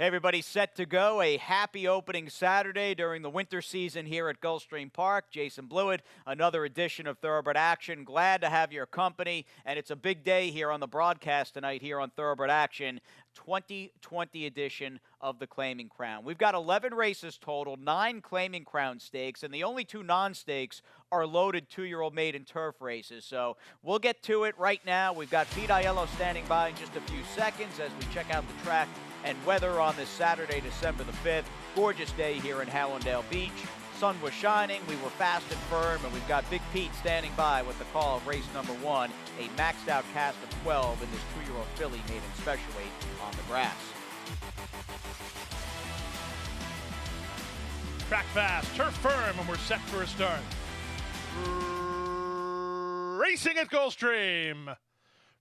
Hey everybody, set to go. A happy opening Saturday during the winter season here at Gulfstream Park. Jason Blewett, another edition of Thoroughbred Action. Glad to have your company, and it's a big day here on the broadcast tonight here on Thoroughbred Action. 2020 edition of the Claiming Crown. We've got 11 races total, 9 Claiming Crown stakes, and the only 2 non-stakes are loaded 2-year-old maiden turf races. So we'll get to it right now. We've got Pete Aiello standing by in just a few seconds as we check out the track and weather on this Saturday, December the 5th. Gorgeous day here in Hallandale Beach. Sun was shining, we were fast and firm, and we've got Big Pete standing by with the call of race number 1, a maxed out cast of 12 in this 2-year-old filly maiden special weight on the grass. Track fast, turf firm, and we're set for a start. Racing at Gulfstream.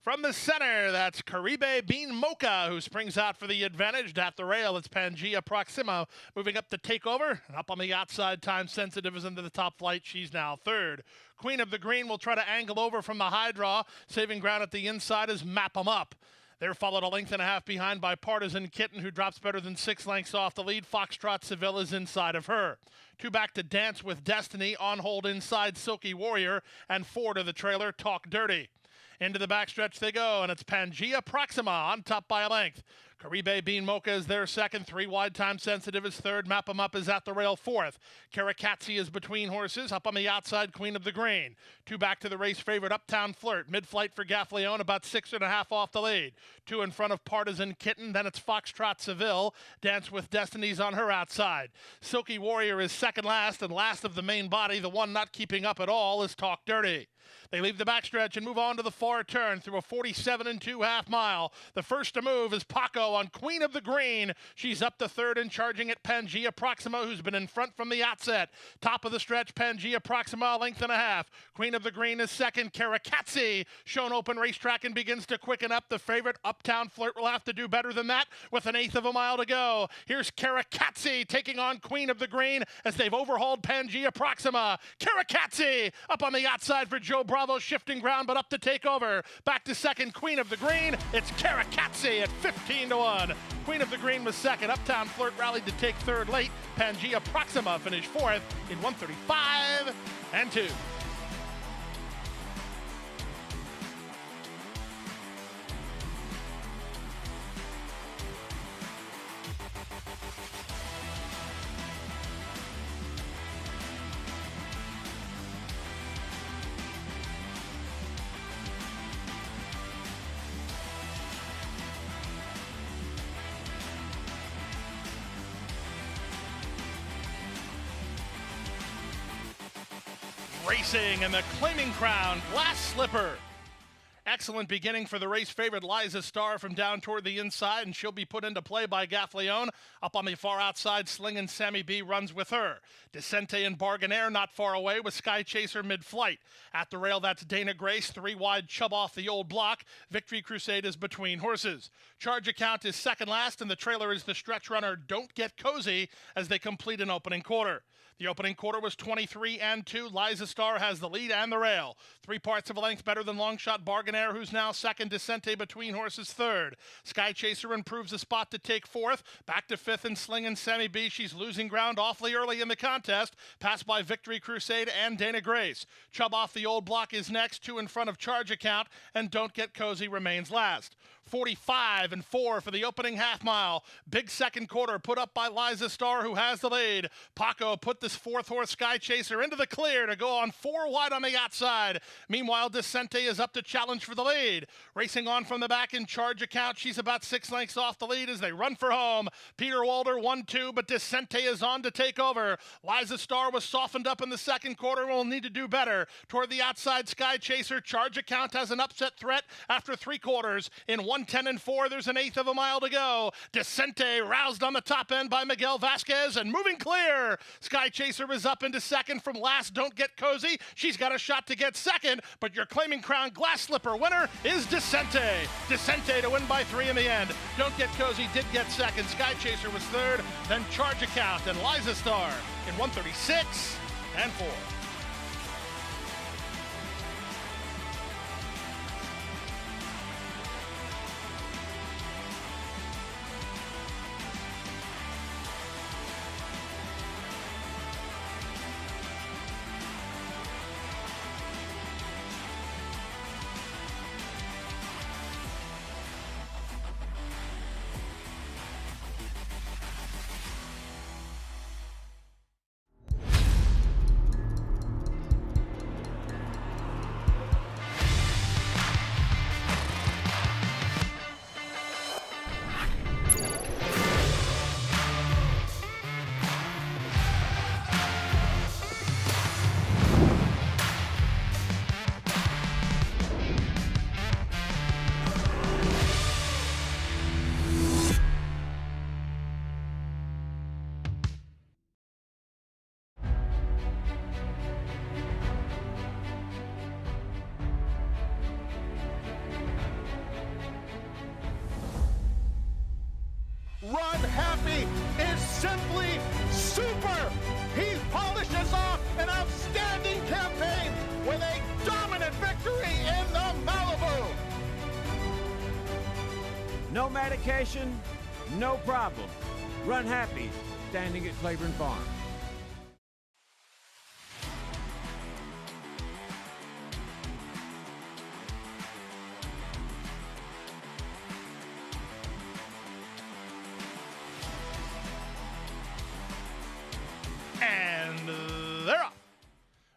From the center, that's Caribe Bean Mocha, who springs out for the advantage. At the rail, it's Pangea Proxima moving up to take over. And up on the outside, Time Sensitive is into the top flight. She's now third. Queen of the Green will try to angle over from the high draw. Saving ground at the inside is Map 'em Up. They're followed a length and a half behind by Partisan Kitten, who drops better than 6 lengths off the lead. Foxtrot Seville is inside of her. 2 back to Dance with Destiny. On hold inside Silky Warrior. And 4 to the trailer, Talk Dirty. Into the backstretch they go, and it's Pangea Proxima on top by a length. Caribe Bean Mocha is their second. 3 wide, Time Sensitive is third. Map 'em Up is at the rail fourth. Karakatsi is between horses. Up on the outside, Queen of the Green. 2 back to the race favorite, Uptown Flirt. Mid-flight for Gaffleone, about 6.5 off the lead. 2 in front of Partisan Kitten. Then it's Foxtrot Seville. Dance with Destinies on her outside. Silky Warrior is second last, and last of the main body. The one not keeping up at all is Talk Dirty. They leave the backstretch and move on to the far turn through a 47 2/2 mile. The first to move is Paco on Queen of the Green. She's up to third and charging at Pangea Proxima, who's been in front from the outset. Top of the stretch, Pangea Proxima, a length and a half. Queen of the Green is second. Karakatsi shown open racetrack and begins to quicken up. The favorite, Uptown Flirt, will have to do better than that with 1/8 of a mile to go. Here's Karakatsi taking on Queen of the Green as they've overhauled Pangea Proxima. Karakatsi up on the outside for Joe Bravo, shifting ground, but up to take over. Back to second, Queen of the Green. It's Karakatsi at 15-1. Queen of the Green was second. Uptown Flirt rallied to take third late. Pangea Proxima finished fourth in 1:35 and 2. Racing and the Claiming Crown, Glass Slipper. Excellent beginning for the race favorite Liza Star from down toward the inside, and she'll be put into play by Gaffleone. Up on the far outside, Slingin' Sammy B runs with her. Descente and Bargainair not far away with Sky Chaser mid-flight. At the rail, that's Dana Grace, 3 wide, Chub off the old block. Victory Crusade is between horses. Charge Account is second last, and the trailer is the stretch runner Don't Get Cozy as they complete an opening quarter. The opening quarter was 23 and 2. Liza Star has the lead and the rail. 3 parts of a length better than Longshot Bargainair, who's now second. Descente between horses third. Sky Chaser improves a spot to take fourth. Back to fifth and Slingin' Sammy B. She's losing ground awfully early in the contest. Passed by Victory Crusade and Dana Grace. Chub off the old block is next. 2 in front of Charge Account, and Don't Get Cozy remains last. 45 and 4 for the opening half mile. Big second quarter put up by Liza Star, who has the lead. Paco put this 4th horse, Sky Chaser, into the clear to go on 4 wide on the outside. Meanwhile, Descente is up to challenge for the lead. Racing on from the back in Charge Account. She's about 6 lengths off the lead as they run for home. Peter Walder 1-2, but Descente is on to take over. Liza Star was softened up in the second quarter and will need to do better. Toward the outside, Sky Chaser. Charge Account has an upset threat after 3 quarters. In 1:10 and 4, there's 1/8 of a mile to go. Descente roused on the top end by Miguel Vasquez and moving clear. Sky Chaser is up into second from last. Don't Get Cozy. She's got a shot to get second, but your Claiming Crown Glass Slipper winner is Descente. Descente to win by 3 in the end. Don't Get Cozy did get second. Sky Chaser was third, then Charge Account and Liza Star in 1:36 and 4. simply super. He polishes off an outstanding campaign with a dominant victory in the Malibu. No medication, no problem. Run happy, standing at Claiborne Farm. And they're off.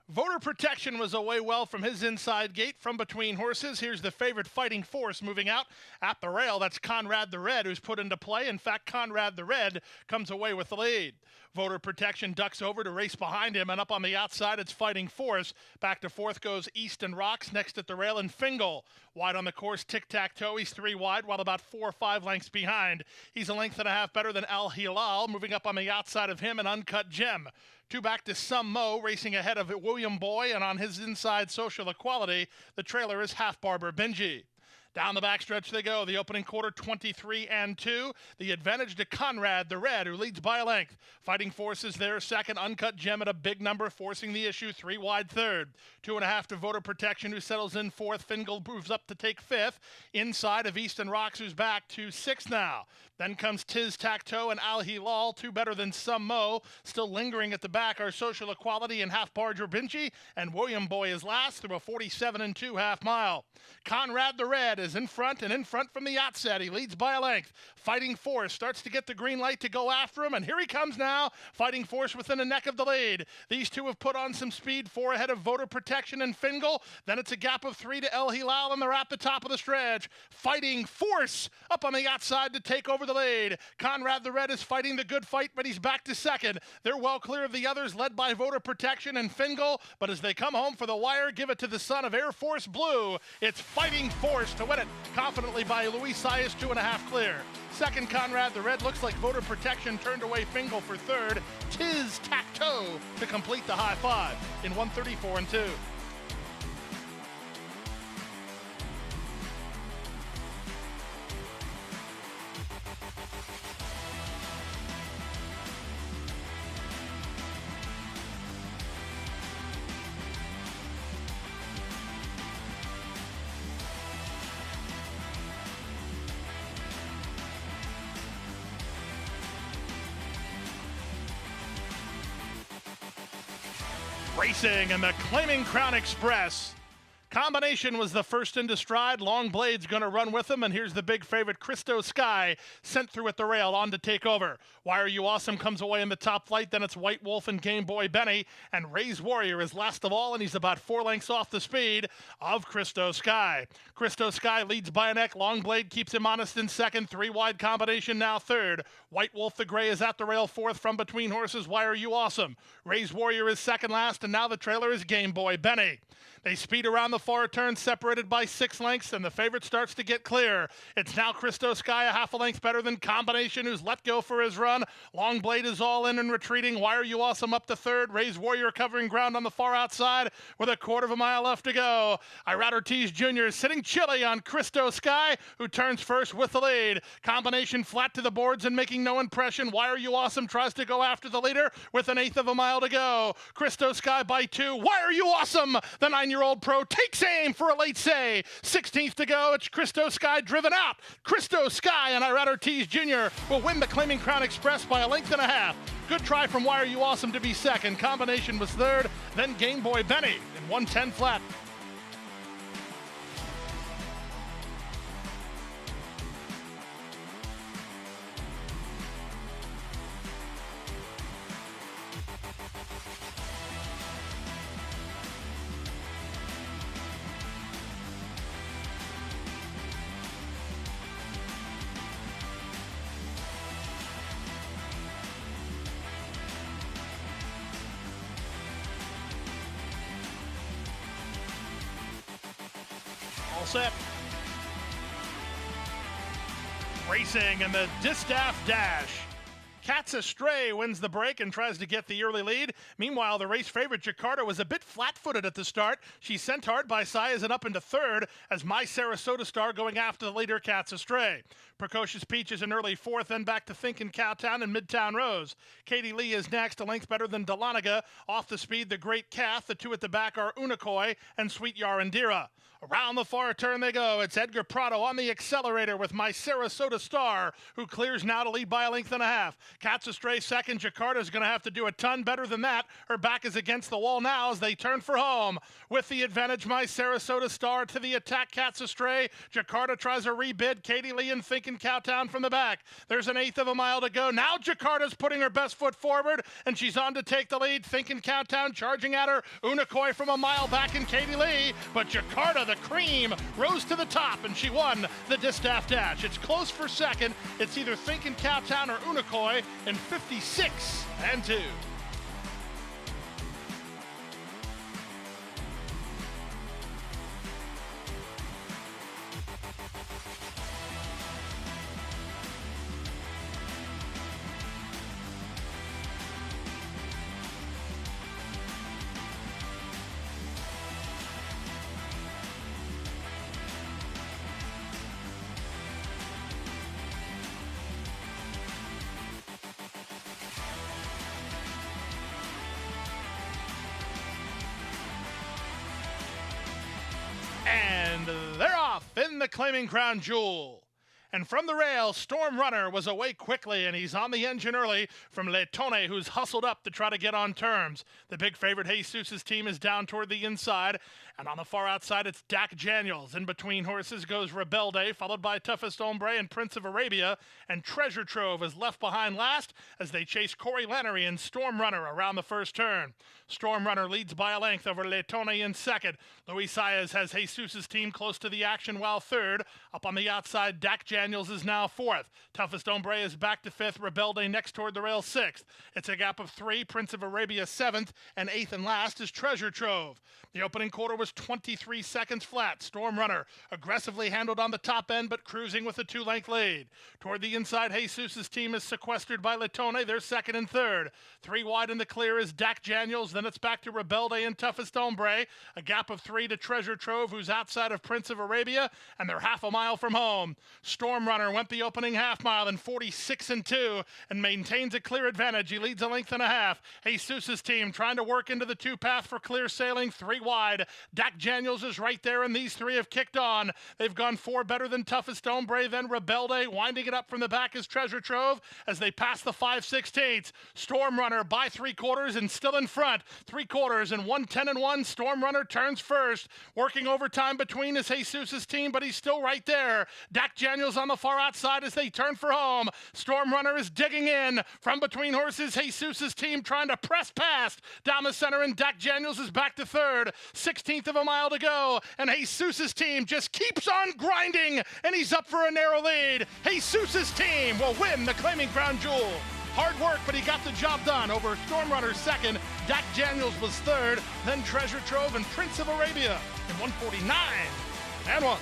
Voter Protection was away well from his inside gate from between horses. Here's the favorite Fighting Force moving out at the rail. That's Conrad the Red, who's put into play. In fact, Conrad the Red comes away with the lead. Voter Protection ducks over to race behind him, and up on the outside, it's Fighting Force. Back to fourth goes Easton Rocks, next at the rail, and Fingal. Wide on the course, tic-tac-toe. He's 3 wide, while about 4 or 5 lengths behind. He's a length and a half better than Al Hilal. Moving up on the outside of him, an Uncut Gem. 2 back to Some Mo, racing ahead of William Boy, and on his inside Social Equality, the trailer is Half Barber Benji. Down the backstretch they go. The opening quarter, 23-2. The advantage to Conrad the Red, who leads by a length. Fighting Force is there second. Uncut Gem at a big number, forcing the issue. 3 wide third. 2.5 to Voter Protection, who settles in fourth. Fingal moves up to take fifth. Inside of Easton Rocks, who's back to sixth now. Then comes Tiz Tacto and Al Hilal, 2 better than Some Mo. Still lingering at the back are Social Equality and Half Barger Benji, and William Boy is last through a 47-2 half mile. Conrad the Red is in front, and in front from the outset. He leads by a length. Fighting Force starts to get the green light to go after him, and here he comes now. Fighting Force within a neck of the lead. These two have put on some speed, 4 ahead of Voter Protection and Fingal. Then it's a gap of 3 to El Hilal, and they're at the top of the stretch. Fighting Force up on the outside to take over the lead. Conrad the Red is fighting the good fight, but he's back to second. They're well clear of the others, led by Voter Protection and Fingal, but as they come home for the wire, give it to the son of Air Force Blue. It's Fighting Force to win it confidently by Luis Saez, 2.5 clear. Second, Conrad the Red. Looks like Voter Protection turned away Fingal for third. Tiz Tacto to complete the high five in 134-2. Racing in the Claiming Crown Express. Combination was the first into stride. Long Blade's going to run with him, and here's the big favorite, Christo Sky, sent through at the rail on to take over. Why Are You Awesome comes away in the top flight. Then it's White Wolf and Game Boy Benny, and Ray's Warrior is last of all, and he's about 4 lengths off the speed of Christo Sky. Christo Sky leads by a neck. Long Blade keeps him honest in second. 3 wide combination now third. White Wolf the Gray is at the rail fourth from between horses. Why Are You Awesome? Ray's Warrior is second last, and now the trailer is Game Boy Benny. They speed around the far turn, separated by 6 lengths, and the favorite starts to get clear. It's now Christo Sky, a half a length better than Combination, who's let go for his run. Long Blade is all in and retreating. Why Are You Awesome up to third. Ray's Warrior covering ground on the far outside with a 1/4 mile left to go. Irad Ortiz Jr. is sitting chilly on Christo Sky, who turns first with the lead. Combination flat to the boards and making no impression. Why Are You Awesome tries to go after the leader with an 1/8 mile to go. Christo Sky by 2. Why Are You Awesome? The 9-year-old pro takes aim for a late say. 16th to go. It's Christo Sky driven out. Christo Sky and Irad Ortiz Jr. will win the Claiming Crown Express by a length and a half. Good try from Why Are You Awesome to be second. Combination was third. Then Game Boy Benny in 110 flat. All set. Racing in the Distaff Dash. Cat's Astray wins the break and tries to get the early lead. Meanwhile, the race favorite Jakarta was a bit flat-footed at the start. She's sent hard by Saez and up into third as My Sarasota Star going after the leader Cat's Astray. Precocious Peach is an early fourth, then back to Thinkin' Cowtown and Midtown Rose. Katie Lee is next, a length better than Delanaga. Off the speed, the Great Calf. The two at the back are Unikoi and Sweet Yarandira. Around the far turn they go. It's Edgar Prado on the accelerator with My Sarasota Star, who clears now to lead by a length and a half. Cat's Astray second. Jakarta's going to have to do a ton better than that. Her back is against the wall now as they turn for home. With the advantage, My Sarasota Star to the attack. Cat's Astray. Jakarta tries a rebid. Katie Lee and Thinkin' Cowtown from the back. There's an eighth of a mile to go. Now Jakarta's putting her best foot forward, and she's on to take the lead. Thinkin' Cowtown charging at her. Unikoi from a mile back and Katie Lee. But Jakarta, the cream, rose to the top, and she won the Distaff Dash. It's close for second. It's either Thinkin' Cowtown or Unikoi in 56-2. And they're off in the Claiming Crown Jewel. And from the rail, Storm Runner was away quickly, and he's on the engine early from Letone, who's hustled up to try to get on terms. The big favorite Jesus' team is down toward the inside, and on the far outside, it's Dak Daniels. In between horses goes Rebelde, followed by Toughest Hombre and Prince of Arabia, and Treasure Trove is left behind last as they chase Corey Lannery and Storm Runner around the first turn. Storm Runner leads by a length over Letone in second. Luis Saez has Jesus' team close to the action while third. Up on the outside, Dak Daniels is now fourth. Toughest Hombre is back to fifth. Rebelde next toward the rail sixth. It's a gap of three. Prince of Arabia seventh, and eighth and last is Treasure Trove. The opening quarter was 23 seconds flat. Storm Runner aggressively handled on the top end, but cruising with a two-length lead. Toward the inside, Jesus' team is sequestered by Letone. They're second and third. Three wide in the clear is Dak Daniels. Then it's back to Rebelde and Toughest Hombre. A gap of three to Treasure Trove, who's outside of Prince of Arabia, and they're half a mile from home. Storm Runner went the opening half mile in 46-2 and maintains a clear advantage. He leads a length and a half. Jesus' team trying to work into the two-path for clear sailing, three wide. Dak Daniels is right there, and these three have kicked on. They've gone four better than Toughest Hombre, then Rebelde. Winding it up from the back is Treasure Trove as they pass the 5/16. Storm Runner by three-quarters and still in front. Three-quarters and 1:10-1. Storm Runner turns first. Working overtime between is Jesus' team, but he's still right there. Dak Daniels on the far outside as they turn for home. Storm Runner is digging in from between horses. Jesus' team trying to press past down the center, and Dak Daniels is back to third. 16th of a mile to go, and Jesus' team just keeps on grinding, and he's up for a narrow lead. Jesus' team will win the Claiming Crown Jewel. Hard work, but he got the job done over Storm Runner second. Dak Daniels was third, then Treasure Trove and Prince of Arabia in 1:49-1.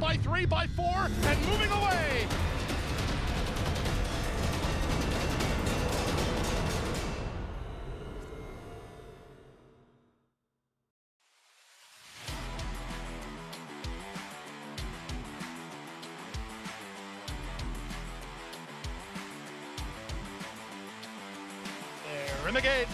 By 3, by 4, and moving away. in the gate.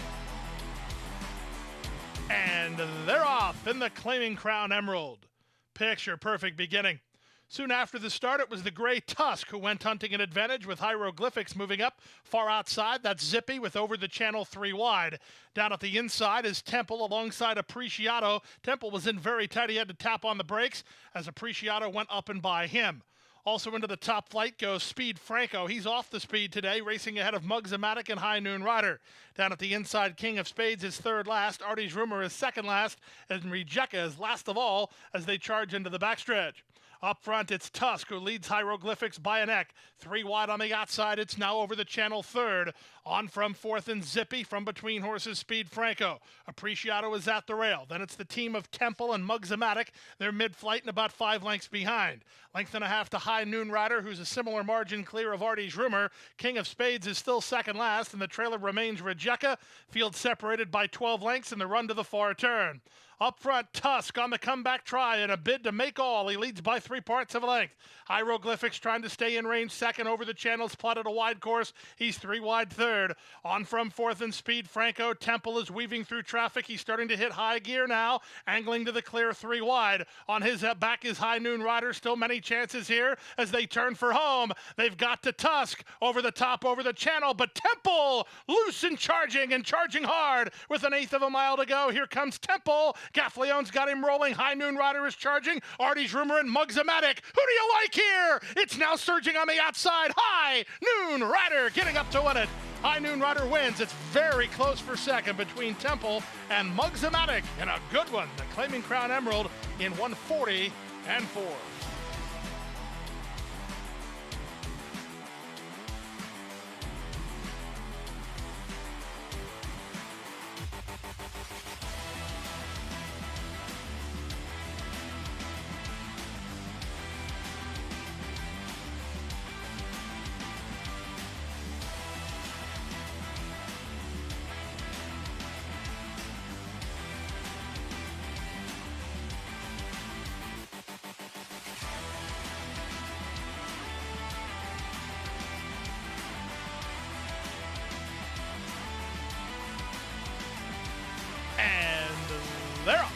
And they're off in the Claiming Crown Emerald. Picture perfect beginning. Soon after the start, it was the Gray Tusk who went hunting an advantage with Hieroglyphics moving up far outside. That's Zippy with over the channel 3 wide. Down at the inside is Temple alongside Appreciato. Temple was in very tight. He had to tap on the brakes as Appreciato went up and by him. Also into the top flight goes Speed Franco. He's off the speed today, racing ahead of Mugzamatic and High Noon Rider. Down at the inside, King of Spades is third last. Artie's Rumor is second last. And Rejecca is last of all as they charge into the backstretch. Up front, it's Tusk, who leads Hieroglyphics by a neck. 3 wide on the outside. It's now over the channel third. On from fourth and Zippy. From between horses, Speed Franco. Appreciato is at the rail. Then it's the team of Temple and Mugzamatic. They're mid-flight and about 5 lengths behind. Length and a half to High Noon Rider, who's a similar margin clear of Artie's Rumor. King of Spades is still second last, and the trailer remains Rejecca. Field separated by 12 lengths in the run to the far turn. Up front, Tusk on the comeback try in a bid to make all. He leads by 3 parts of a length. Hieroglyphics trying to stay in range second over the channels, plotted a wide course. He's 3 wide third. On from fourth and Speed Franco. Temple is weaving through traffic. He's starting to hit high gear now, angling to the clear 3 wide. On his back is High Noon Rider. Still many chances here as they turn for home. They've got to Tusk over the top, over the channel, but Temple loose and charging hard with an eighth of a mile to go. Here comes Temple. Gaffleon's got him rolling. High Noon Rider is charging. Artie's Rumor and Mugzamatic. Who do you like here? It's now surging on the outside. High Noon Rider getting up to win it. High Noon Rider wins. It's very close for second between Temple and Mugzamatic. And a good one. The Claiming Crown Emerald in 140 and 4. They're up.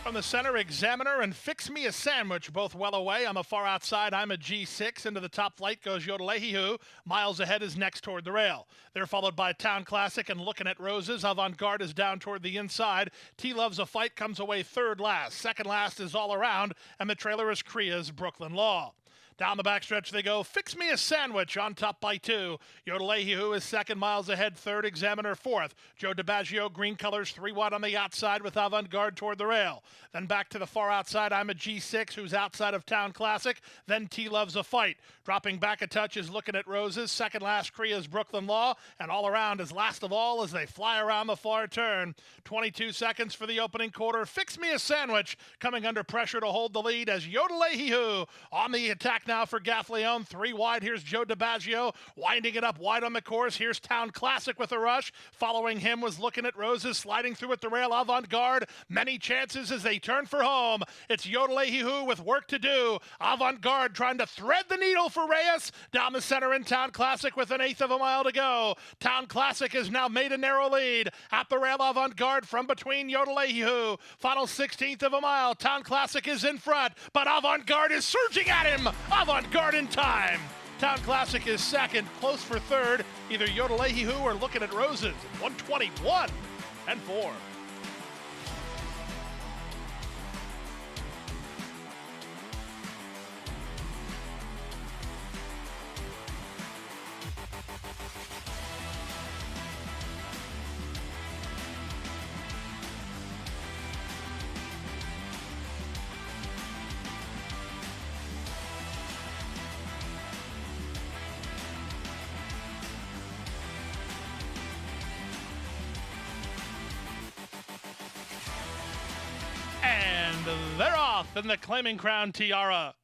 From the center, Examiner and Fix Me a Sandwich, both well away. On the far outside, I'm a G6. Into the top flight goes Yodelehihu. Miles ahead is next toward the rail. They're followed by Town Classic and Looking at Roses. Avant-Garde is down toward the inside. T Loves a Fight comes away third last. Second last is All Around, and the trailer is Kriya's Brooklyn Law. Down the backstretch they go. Fix Me a Sandwich on top by 2. Yodelehihu is second, Miles ahead, third. Examiner fourth. Joe DiBaggio, green colors, 3 wide on the outside with Avant-Garde toward the rail. Then back to the far outside, I'm a G6 who's outside of Town Classic. Then T Loves a Fight. Dropping back a touch is Looking at Roses. Second last, Kriya's Brooklyn Law. And All Around is last of all as they fly around the far turn. 22 seconds for the opening quarter. Fix Me a Sandwich coming under pressure to hold the lead as Yodelehihu on the attack now for Gaffleon. 3 wide. Here's Joe DiBaggio winding it up wide on the course. Here's Town Classic with a rush. Following him was Looking at Roses, sliding through at the rail. Avant-Garde, many chances as they turn for home. It's Yodelehihu with work to do. Avant-Garde trying to thread the needle for Reyes. Down the center in Town Classic with an eighth of a mile to go. Town Classic has now made a narrow lead. At the rail, Avant-Garde from between Yodelehihu. Final 16th of a mile. Town Classic is in front, but Avant-Garde is surging at him. Avant-Garde in time. Town Classic is second, close for third. Either Yodelehihu or Looking at Roses. 121 and 4. They're off in the Claiming Crown Tiara.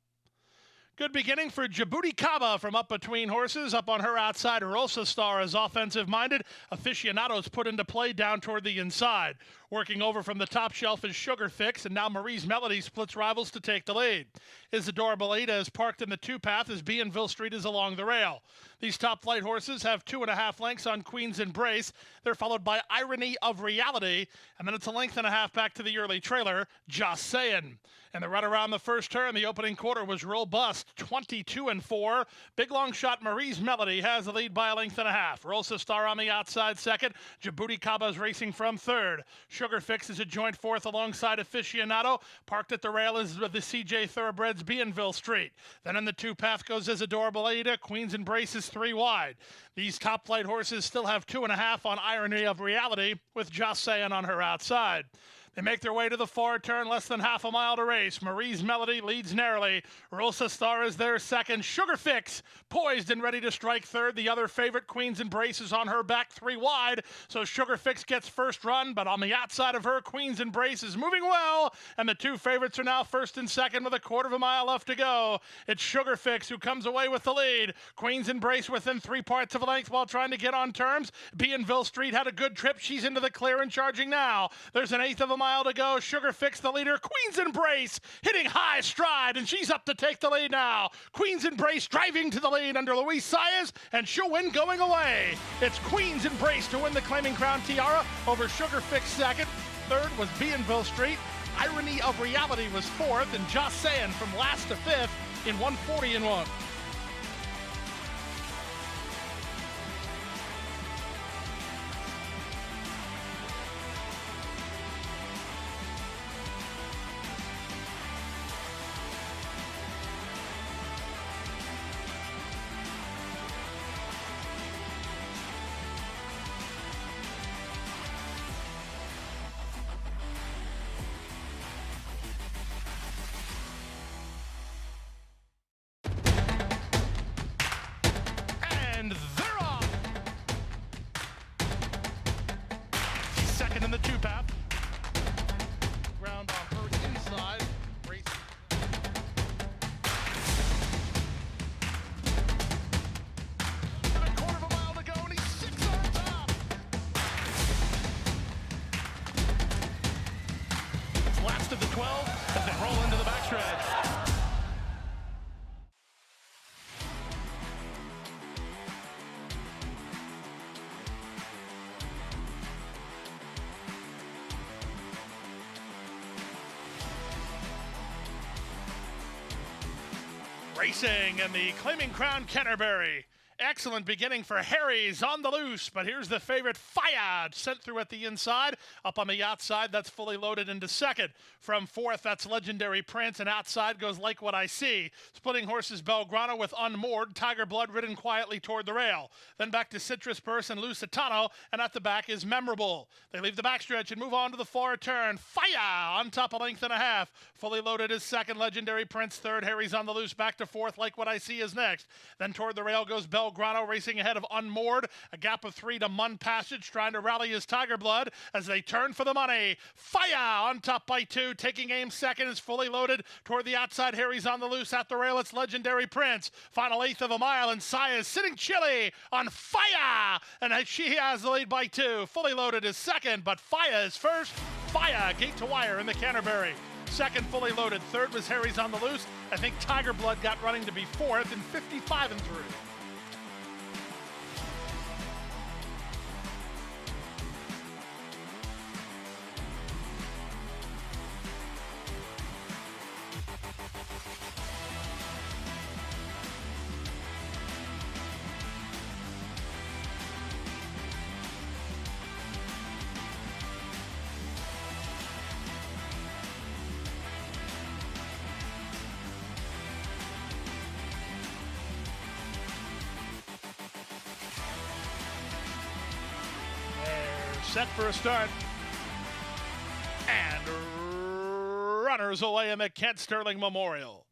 Good beginning for Djibouti Kaba from up between horses. Up on her outside, Rosa Star is offensive-minded. Aficionados put into play down toward the inside. Working over from the top shelf is Sugar Fix, and now Marie's Melody splits rivals to take the lead. Isadora Belita is parked in the two-path as Bienville Street is along the rail. These top flight horses have 2.5 lengths on Queen's Embrace. They're followed by Irony of Reality, and then it's a length and a half back to the early trailer, Just Sayin'. And the run around the first turn, the opening quarter was robust, 22-4. Big long shot Marie's Melody has the lead by a length and a half. Rosa Star on the outside second. Djibouti Kaba's racing from third. Sugar Fix is a joint fourth alongside Aficionado. Parked at the rail is the CJ Thoroughbreds Bienville Street. Then in the two-path goes Isadora Belita. Queen's Embrace is 3 wide. These top flight horses still have 2.5 on Irony of Reality, with Just Sayin' on her outside. They make their way to the far turn, less than half a mile to race. Marie's Melody leads narrowly. Rosa Star is there second. Sugar Fix poised and ready to strike third. The other favorite, Queen's Embrace, is on her back 3 wide. So Sugar Fix gets first run, but on the outside of her, Queen's Embrace is moving well. And the two favorites are now first and second with a quarter of a mile left to go. It's Sugar Fix who comes away with the lead. Queen's Embrace within 3 parts of a length while trying to get on terms. Bienville Street had a good trip. She's into the clear and charging now. There's an eighth of a mile to go. Sugar Fix the leader. Queen's Embrace hitting high stride, and she's up to take the lead now. Queen's Embrace driving to the lead under Luis Saez, and she'll win going away. It's Queen's Embrace to win the Claiming Crown tiara over Sugar Fix second. Third was Bienville Street. Irony of Reality was fourth, and Just Sayin' from last to fifth in 140-1. And they're off. He's second in the two-path. Ground on her inside. Race. And a quarter of a mile to go, and he's 6 on top. It's last of the 12 as they roll into the backstretch. Racing in the Claiming Crown Canterbury. Excellent beginning for Harry's on the loose, but here's the favorite Fayad sent through at the inside. Up on the outside, that's fully loaded into second. From fourth, that's Legendary Prince, and outside goes Like What I See. Splitting horses Belgrano with Unmoored, Tiger Blood ridden quietly toward the rail. Then back to Citrus Burst and Lusitano, and at the back is Memorable. They leave the backstretch and move on to the far turn. Faya on top, a length and a half. Fully loaded is second, Legendary Prince third. Harry's on the loose, back to fourth. Like What I See is next. Then toward the rail goes Belgrano, racing ahead of Unmoored. A gap of 3 to Mun Passage, trying to rally his Tiger Blood as they turn for the money. Faya on top by 2, taking aim second is fully loaded. Toward the outside, Harry's on the loose. At the rail, it's Legendary Prince. Final eighth of a mile, and Saya is sitting chilly on Faya. And she has the lead by 2. Fully loaded is second, but Faya is first. Faya, gate to wire in the Canterbury. Second, fully loaded. Third was Harry's on the loose. I think Tiger Blood got running to be fourth in 55-3. Set for a start. And runners away in the Kent Sterling Memorial.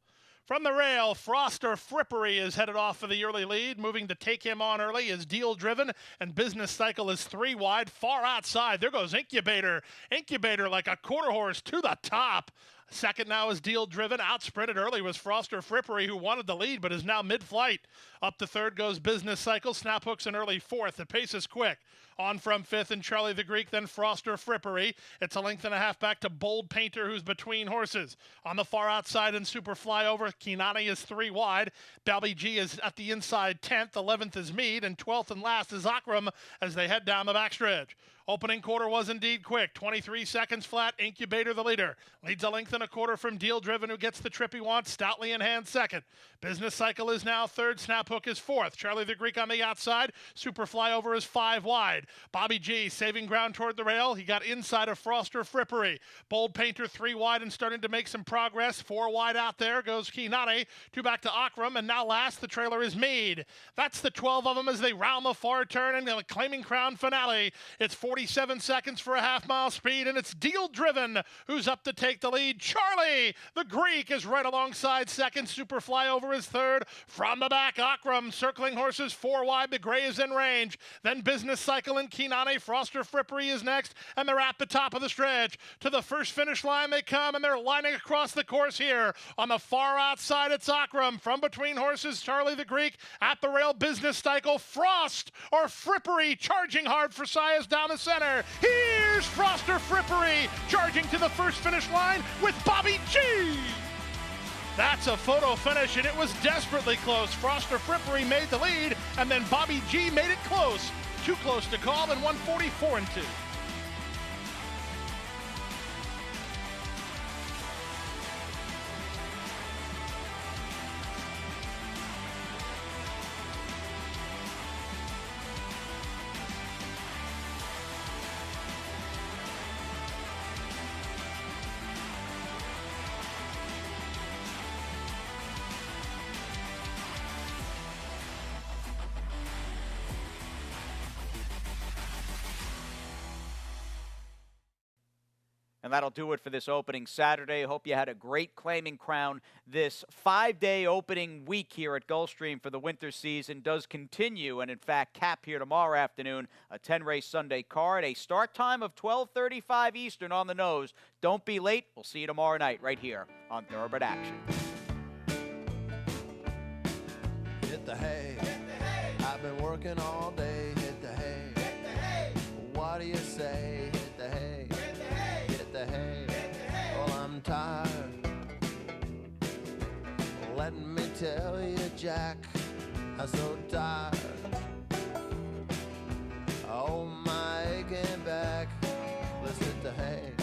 From the rail, Frost or Frippery is headed off for the early lead. Moving to take him on early is Deal Driven, and Business Cycle is 3 wide. Far outside, there goes Incubator. Incubator like a quarter horse to the top. Second now is Deal Driven. Outsprinted early was Froster Frippery, who wanted the lead but is now mid-flight. Up to third goes Business Cycle. Snap Hook's an early fourth. The pace is quick. On from fifth and Charlie the Greek, then Froster Frippery. It's a length and a half back to Bold Painter, who's between horses. On the far outside in Super Flyover, Kinani is 3 wide. Balby G is at the inside 10th. 11th is Mead, and 12th and last is Akram as they head down the backstretch. Opening quarter was indeed quick. 23 seconds flat. Incubator the leader. Leads a length and a quarter from Deal Driven, who gets the trip he wants. Stoutly in hand second. Business Cycle is now third. Snap Hook is fourth. Charlie the Greek on the outside. Super Flyover is 5 wide. Bobby G saving ground toward the rail. He got inside of Froster Frippery. Bold Painter 3 wide and starting to make some progress. 4 wide out there goes Kinane. 2 back to Akram, and now last the trailer is Mead. That's the 12 of them as they round the far turn and the Claiming Crown finale. It's 47 seconds for a half-mile speed, and it's Deal Driven who's up to take the lead. Charlie the Greek is right alongside second. Super Flyover is third. From the back, Akram circling horses 4 wide. The gray is in range. Then Business Cycle and Kinane. Froster Frippery is next, and they're at the top of the stretch. To the first finish line they come, and they're lining across the course here. On the far outside, it's Akram. From between horses, Charlie the Greek. At the rail, Business Cycle. Frost or Frippery charging hard for Sias down the center. Here's Froster Frippery charging to the first finish line with Bobby G. That's a photo finish, and it was desperately close. Froster Frippery made the lead, and then Bobby G made it close. Too close to call, and 144 and 2. And that'll do it for this opening Saturday. Hope you had a great Claiming Crown. This 5-day opening week here at Gulfstream for the winter season does continue, and in fact cap here tomorrow afternoon. A 10-race Sunday card, a start time of 12:35 Eastern on the nose. Don't be late. We'll see you tomorrow night right here on Thoroughbred Action. Hit the hay. I've been working all day. Hit the hay. What do you say? Hit the hay. Hit the hay. Well, I'm tired. Let me tell you, Jack, I'm so tired. Oh, my aching back. Let's hit the hay.